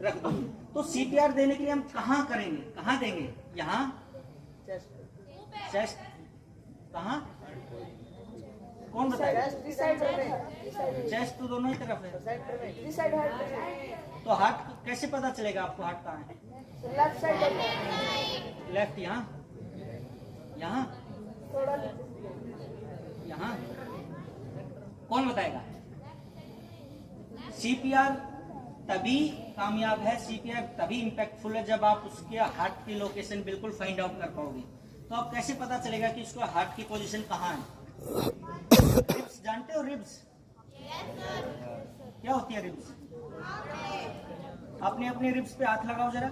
रख दो। तो सीपीआर देने के लिए हम कहाँ करेंगे, कहाँ देंगे? यहाँ चेस्ट, कहाँ? कौन बताएगा? चेस्ट तो दोनों ही तरफ है। तो हार्ट कैसे पता चलेगा आपको हार्ट कहाँ है? लेफ्ट, यहाँ, यहाँ, यहाँ, कौन बताएगा? सीपीआर तभी कामयाब है, सीपीआर तभी इम्पैक्टफुल है जब आप उसके हार्ट की लोकेशन बिल्कुल फाइंड आउट कर पाओगे। तो आप कैसे पता चलेगा कि उसका हार्ट की पोजीशन कहाँ है? रिब्स जानते हो? रिब्स क्या होती है? रिब्स, अपने अपने रिब्स पे हाथ लगाओ जरा,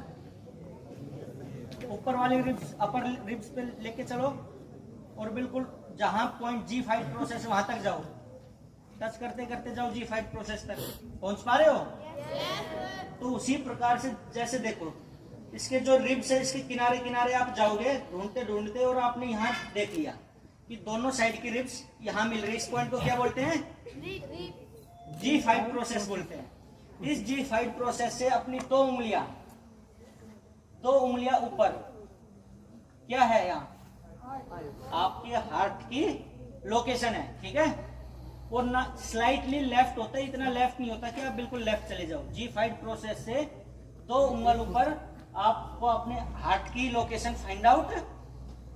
ऊपर वाली रिब्स, अपर रिब्स पे लेके चलो और बिल्कुल जहां पॉइंट G5 प्रोसेस वहां तक जाओ, टच करते करते जाओ G5 प्रोसेस तक। पहुंच पा रहे हो? तो उसी प्रकार से जैसे देखो इसके जो रिब्स है इसके किनारे किनारे आप जाओगे ढूंढते ढूंढते और आपने यहाँ देख लिया कि दोनों साइड की रिब्स यहाँ मिल रही। इस पॉइंट को क्या बोलते हैं? G5 प्रोसेस बोलते हैं। इस G5 प्रोसेस से अपनी दो उंगलियां ऊपर क्या है? यहाँ आपके हार्ट की लोकेशन है, ठीक है? और ना स्लाइटली लेफ्ट होता है, इतना लेफ्ट नहीं होता कि आप बिल्कुल लेफ्ट चले जाओ। G5 प्रोसेस से दो उंगल ऊपर आपको अपने हार्ट की लोकेशन फाइंड आउट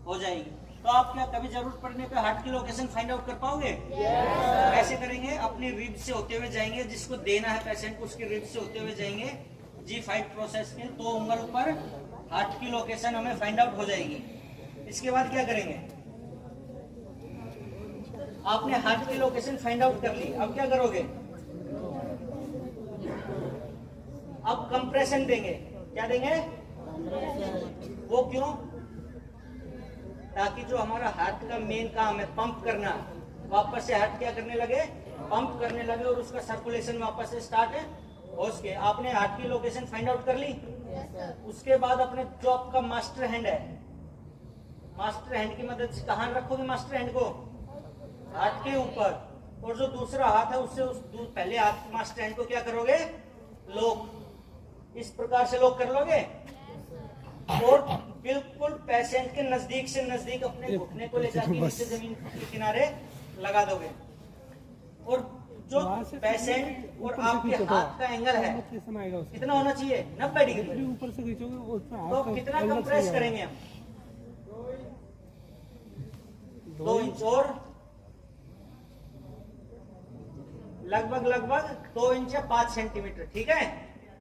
हो जाएगी। तो आप क्या कभी जरूरत पड़ने पे हार्ट की लोकेशन फाइंड आउट कर पाओगे? कैसे करेंगे? अपनी रिब से होते हुए जाएंगे, जिसको देना है पेशेंट को उसकी रिब से होते हुए जाएंगे। G5 प्रोसेस के दो उंगल ऊपर हार्ट की लोकेशन हमें फाइंड आउट हो जाएगी। इसके बाद क्या करेंगे? आपने हार्ट की लोकेशन फाइंड आउट कर ली, अब क्या करोगे? अब कंप्रेशन देंगे। क्या देंगे? वो क्यों? ताकि जो हमारा हार्ट का मेन काम है पंप करना, वापस से हार्ट क्या करने लगे? पंप करने लगे और उसका सर्कुलेशन वापस से स्टार्ट हो सके। आपने हार्ट की लोकेशन फाइंड आउट कर ली। उसके बाद अपने जो आपका मास्टर हैंड है, मास्टर हैंड की मदद से कहां रखोगे? मास्टर हैंड को हार्ट के ऊपर, और जो दूसरा हाथ है उससे उस पहले हाथ मास्टर हैंड को क्या करोगे? लॉक। इस प्रकार से लॉक कर लोगे और बिल्कुल पेशेंट के नजदीक से नजदीक अपने घुटने को ले जाके नीचे जमीन के किनारे लगा दोगे। और जो पेशेंट और आपके हाथ का एंगल है कितना होना चाहिए? 90 डिग्री। ऊपर से खींचोगे तो कितना कंप्रेस करेंगे हम? 2 इंच और लगभग 2 इंच या 5 सेंटीमीटर, ठीक है?